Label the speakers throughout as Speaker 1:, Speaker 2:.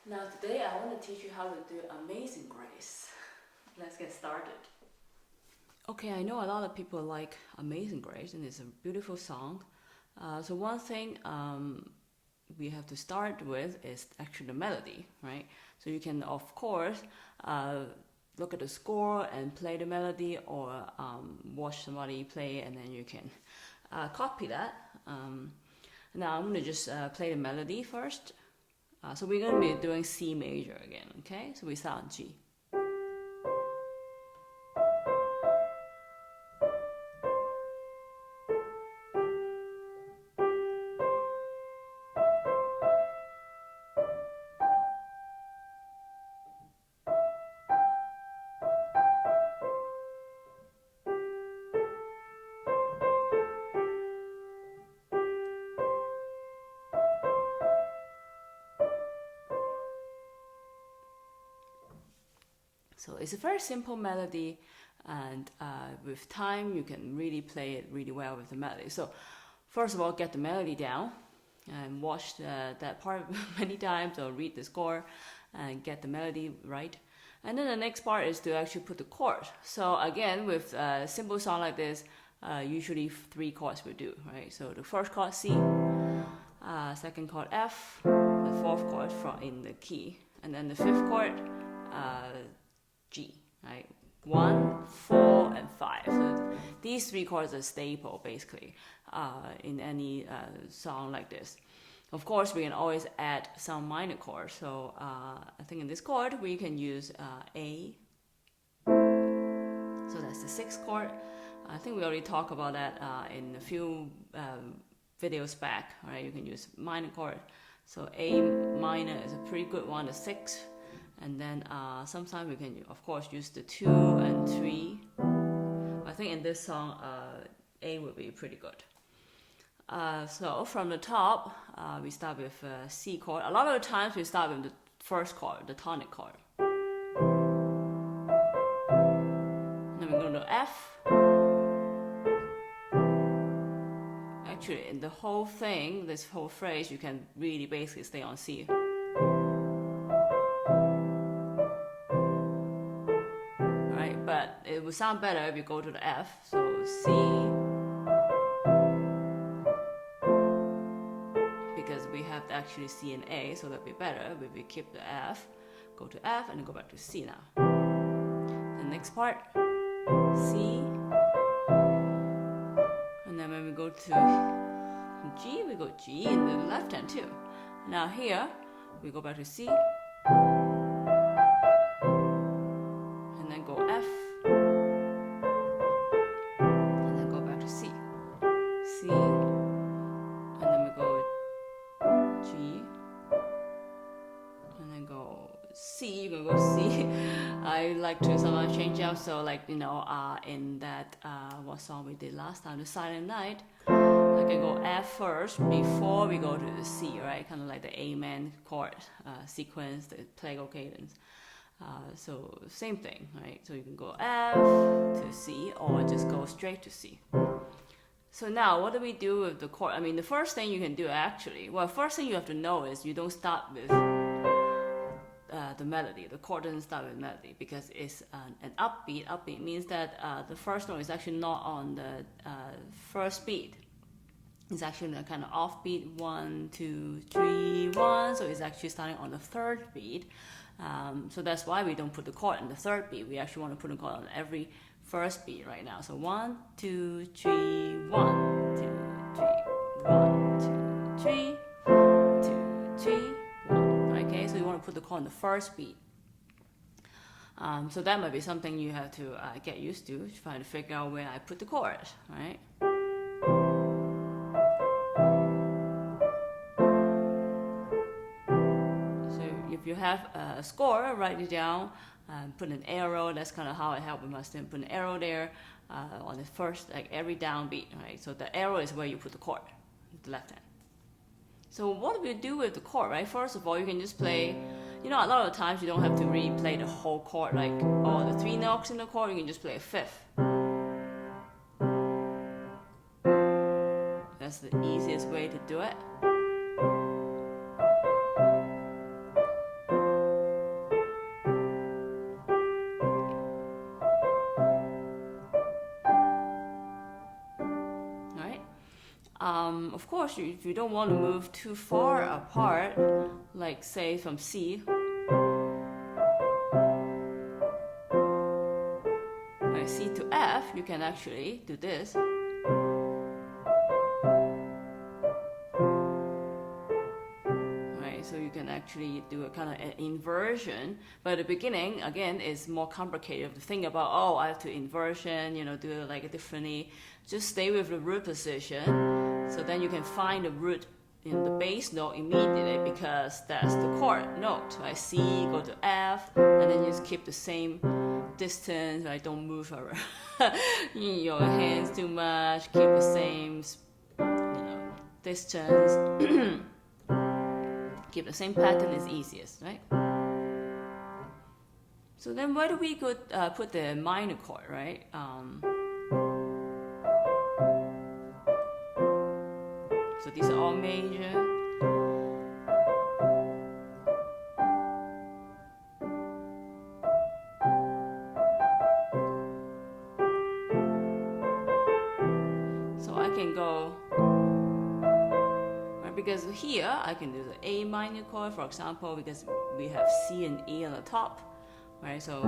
Speaker 1: Now today I want to teach you how to do Amazing Grace. Let's get started. Okay, I know a lot of people like Amazing Grace and it's a beautiful song. So one thing we have to start with is actually the melody, right? So you can of course look at the score and play the melody, or watch somebody play and then you can copy that. Now I'm going to just play the melody first. So we're going to be doing C major again, okay? So we start on G. So it's a very simple melody, and with time you can really play it really well with the melody. So first of all, get the melody down and watch that part many times, or read the score and get the melody right. And then the next part is to actually put the chord. So again, with a simple song like this, usually 3 chords will do, right? So the first chord C, second chord F, the fourth chord in the key, and then the fifth chord G, right? 1, 4, and 5. So these 3 chords are staple basically in any song like this. Of course, we can always add some minor chords. So I think in this chord we can use A. So that's the 6th chord. I think we already talked about that in a few videos back. Right? You can use minor chord. So A minor is a pretty good one, the 6th. And then sometimes we can, of course, use the 2 and 3. I think in this song, A would be pretty good. So from the top, we start with C chord. A lot of the times we start with the first chord, the tonic chord. Then we go to F. Actually, in the whole thing, this whole phrase, you can really basically stay on C. But it would sound better if you go to the F. So C, because we have actually C and A, so that'd be better if we keep the F, go to F, and then go back to C now. The next part, C, and then when we go to G, we go G in the left hand too. Now here, we go back to C, and then go F, and then go back to C, C, and then we go G, and then go C. You can go C. I like to sometimes change up. So like, in that what song we did last time, the Silent Night, I can go F first before we go to the C, right? Kind of like the Amen chord sequence, the plagal cadence. So same thing, right? So you can go F to C, or just go straight to C. So now, what do we do with the chord? I mean, the first thing you can do actually, first thing you have to know is you don't start with the melody. The chord doesn't start with melody because it's an upbeat. Upbeat means that the first note is actually not on the first beat. It's actually a kind of offbeat, 1, 2, 3, 1. So it's actually starting on the 3rd beat. So that's why we don't put the chord in the 3rd beat. We actually want to put the chord on every 1st beat right now. So 1, 2, 3, 1, 2, 3, 1, 2, 3, 1, 2, 3, 1. Okay, so you want to put the chord on the 1st beat. So that might be something you have to get used to, trying to figure out where I put the chord, right? If you have a score, write it down, put an arrow. That's kind of how I help with my student. Put an arrow there on the first, like every downbeat, right? So the arrow is where you put the chord, the left hand. So what do we do with the chord, right? First of all, you can just play, a lot of times you don't have to replay the whole chord, like all the 3 notes in the chord, you can just play a 5th. That's the easiest way to do it. Of course, if you don't want to move too far apart, like say from C, right, C to F, you can actually do this. So you can actually do a kind of an inversion, but at the beginning, again, is more complicated to think about, oh, I have to inversion, do it like differently. Just stay with the root position, so then you can find the root in the bass note immediately, because that's the chord note, right? C, go to F, and then you just keep the same distance, right? Don't move around your hands too much, keep the same, distance. Keep the same pattern is easiest, right? So then where do we could put the minor chord, right? So these are all major. So I can go, because here I can do the A minor chord, for example, because we have C and E on the top, right? So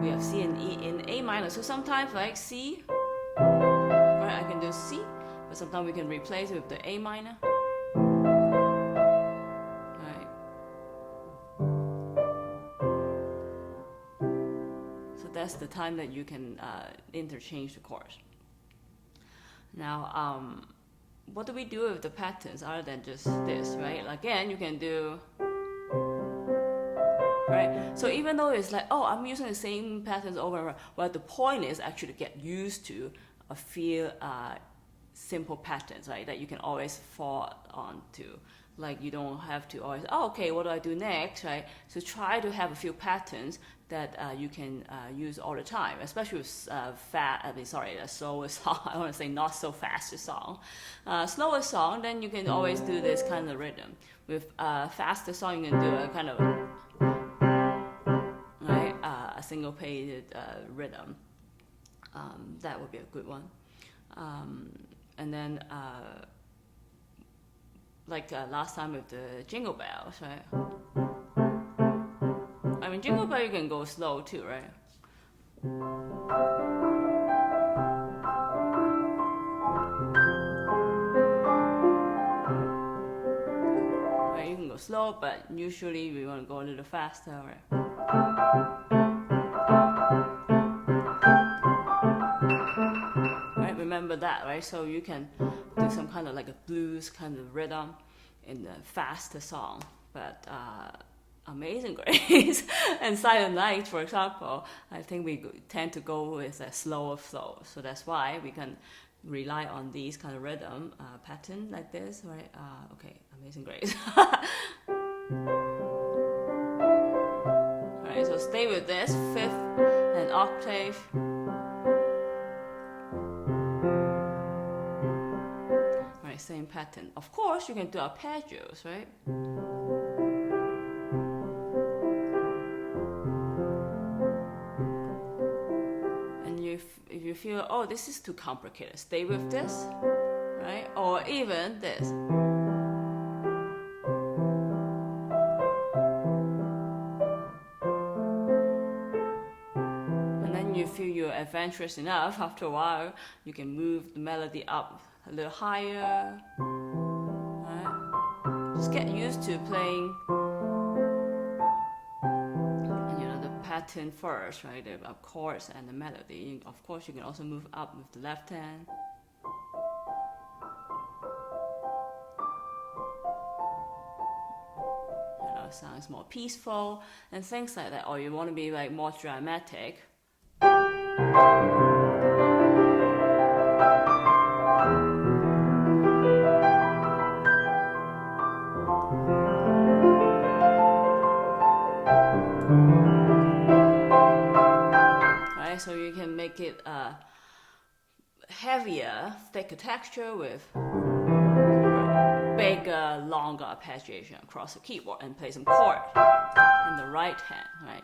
Speaker 1: we have C and E in A minor. So sometimes like C, right, I can do C, but sometimes we can replace it with the A minor, right? So that's the time that you can interchange the chords. Now, what do we do with the patterns other than just this, right? Again, you can do, right? So even though it's like, oh, I'm using the same patterns over and over, well, the point is actually to get used to a few simple patterns, right? That you can always fall onto. Like you don't have to always, oh, okay, what do I do next, right? So try to have a few patterns that you can use all the time, especially with slower song. I want to say not so fast song. Slower song, then you can always do this kind of rhythm. With faster song, you can do a kind of, right, a syncopated rhythm. That would be a good one. And then, like last time with the Jingle Bells, right? I mean, Jingle Bell you can go slow too, right? Right, you can go slow, but usually we want to go a little faster, right? Right, remember that, right? So you can do some kind of like a blues kind of rhythm in the faster song, but Amazing Grace and Silent Night, for example, I think we tend to go with a slower flow. So that's why we can rely on these kind of rhythm pattern like this, right? Okay, Amazing Grace. Alright, so stay with this, fifth and octave. Alright, same pattern. Of course, you can do arpeggios, right? If you feel, oh, this is too complicated, stay with this, right? Or even this. And then you feel you're adventurous enough, after a while, you can move the melody up a little higher, right? Just get used to playing pattern first, right? The chords and the melody. Of course, you can also move up with the left hand. Sounds more peaceful and things like that. Or you want to be like more dramatic. So you can make it heavier, thicker texture with bigger, longer arpeggiation across the keyboard and play some chords in the right hand, right?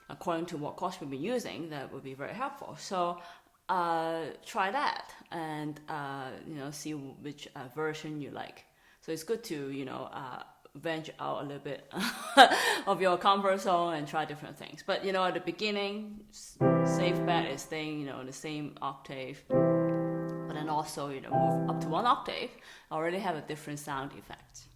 Speaker 1: According to what chords we've been using, that would be very helpful. So try that and see which version you like. So it's good to venture out a little bit of your comfort zone and try different things. But at the beginning, safe bet is staying in the same octave. But then also move up to one octave, already have a different sound effect.